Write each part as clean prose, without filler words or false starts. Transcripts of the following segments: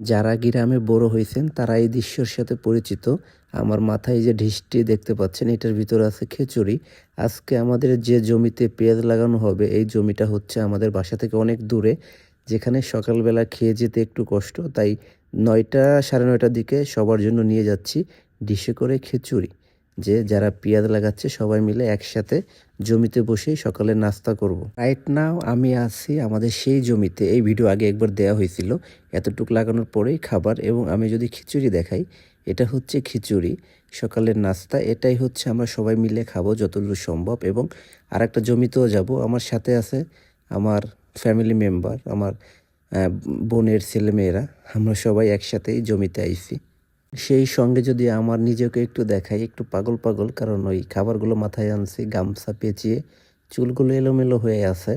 যারা গ্রামে বড় হয়েছেন তারা এই দৃশ্যের সাথে পরিচিত। আমার মাথায় যে ঢিসটি দেখতে পাচ্ছেন এটার ভিতরে আছে খিচুড়ি। আজকে আমাদের যে জমিতে পেঁয়াজ লাগানো হবে এই জমিটা হচ্ছে আমাদের বাসা থেকে অনেক দূরে, যেখানে সকালবেলা খেয়ে যেতে একটু কষ্ট, তাই 9টা 9:30টার দিকে সবার জন্য নিয়ে যাচ্ছি ডিশে করে খিচুড়ি। যে যারা পেঁয়াজ লাগাচ্ছে সবাই মিলে একসাথে জমিতে বসেই সকালে নাস্তা করব। রাইট নাও আমি আছি আমাদের সেই জমিতে। এই ভিডিও আগে একবার দেওয়া হয়েছিল এতটুকু লাগানোর পরেই খাবার। এবং আমি যদি খিচুড়ি দেখাই, এটা হচ্ছে খিচুড়ি সকালের নাস্তা। এটাই হচ্ছে আমরা সবাই মিলে খাবো যতদূর সম্ভব। এবং আরেকটা জমিতেও যাব, আমার সাথে আছে আমার ফ্যামিলি মেম্বার, আমার বোনের ছেলেমেয়েরা। আমরা সবাই একসাথেই জমিতে আইছি। সেই সঙ্গে যদি আমার নিজেকে একটু দেখাই, একটু পাগল পাগল, কারণ ওই খাবারগুলো মাথায় আনছি, গামছা পেঁচিয়ে চুলগুলো এলোমেলো হয়ে আছে।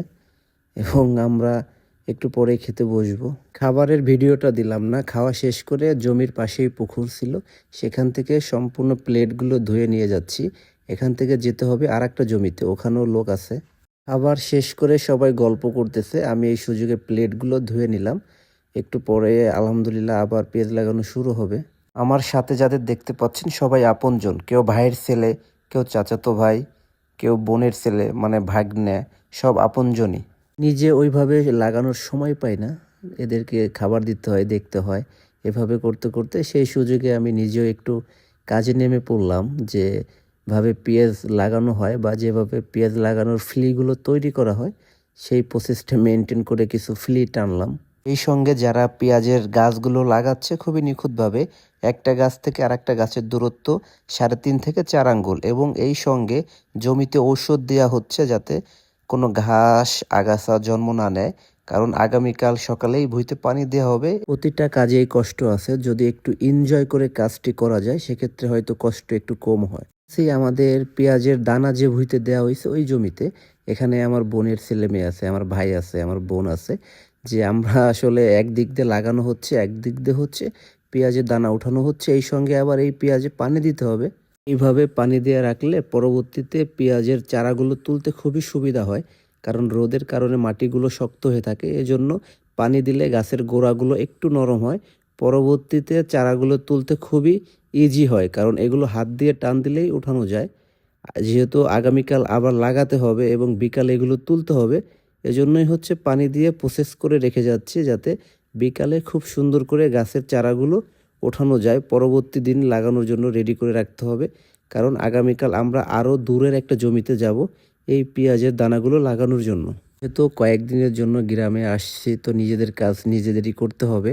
এবং আমরা একটু পরে খেতে বসবো। খাবারের ভিডিওটা দিলাম না, খাওয়া শেষ করে জমির পাশেই পুকুর ছিল, সেখান থেকে সম্পূর্ণ প্লেটগুলো ধুয়ে নিয়ে যাচ্ছি। এখান থেকে যেতে হবে আর একটা জমিতে, ওখানেও লোক আছে। খাবার শেষ করে সবাই গল্প করতেছে, আমি এই সুযোগে প্লেটগুলো ধুয়ে নিলাম। একটু পরে আলহামদুলিল্লাহ আবার পেঁয়াজ লাগানো শুরু হবে। আমার সাথে যাদের দেখতে পাচ্ছেন সবাই আপনজন, কেউ ভাইয়ের ছেলে, কেউ চাচাতো ভাই, কেউ বোনের ছেলে মানে ভাগ্নে, সব আপনজনই। নিজে ওইভাবে লাগানোর সময় পাই না, এদেরকে খাবার দিতে হয়, দেখতে হয়। এভাবে করতে করতে সেই সুযোগে আমি নিজেও একটু কাজে নেমে পড়লাম। যেভাবে পেঁয়াজ লাগানো হয় বা যেভাবে পেঁয়াজ লাগানোর ফ্লিগুলো তৈরি করা হয় সেই প্রসেসটা মেনটেন করে কিছু ফ্লি টানলাম। এই সঙ্গে যারা পেঁয়াজের গাছগুলো লাগাচ্ছে খুবই নিখুঁতভাবে, একটা গাছ থেকে আরেকটা গাছের দূরত্ব 3.5 থেকে 4 আঙ্গুল। এবং এই সঙ্গে জমিতে ঔষধ দেওয়া হচ্ছে যাতে কোনো ঘাস আগাছা জন্ম না নেয়, কারণ আগামীকাল সকালেই ভুঁইতে পানি দেওয়া হবে। প্রতিটা কাজেই কষ্ট আছে, যদি একটু এনজয় করে কাজটি করা যায় সেক্ষেত্রে হয়তো কষ্ট একটু কম হয়। সেই আমাদের পেঁয়াজের দানা যে ভুঁইতে দেওয়া হয়েছে ওই জমিতে, এখানে আমার বোনের ছেলে মেয়ে আছে, আমার ভাই আছে, আমার বোন আছে। যে আমরা আসলে একদিক দিয়ে লাগানো হচ্ছে, একদিক দিয়ে হচ্ছে পেঁয়াজের দানা উঠানো হচ্ছে, এই সঙ্গে আবার এই পেঁয়াজে পানি দিতে হবে। এইভাবে পানি দিয়ে রাখলে পরবর্তীতে পেঁয়াজের চারাগুলো তুলতে খুবই সুবিধা হয়, কারণ রোদের কারণে মাটিগুলো শক্ত হয়ে থাকে। এজন্য পানি দিলে গাছের গোড়াগুলো একটু নরম হয়, পরবর্তীতে চারাগুলো তুলতে খুবই ইজি হয়, কারণ এগুলো হাত দিয়ে টান দিলেই উঠানো যায়। যেহেতু আগামীকাল আবার লাগাতে হবে এবং বিকালে এগুলো তুলতে হবে, এজন্যই হচ্ছে পানি দিয়ে প্রসেস করে রেখে যাচ্ছি, যাতে বিকালে খুব সুন্দর করে গাছের চারাগুলো ওঠানো যায়, পরবর্তী দিন লাগানোর জন্য রেডি করে রাখতে হবে। কারণ আগামীকাল আমরা আরও দূরের একটা জমিতে যাব এই পেঁয়াজের দানাগুলো লাগানোর জন্য। যেহেতু কয়েকদিনের জন্য গ্রামে আসছি, তো নিজেদের কাজ নিজেদেরই করতে হবে।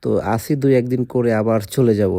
তো আসি 2-1 দিন করে আবার চলে যাব।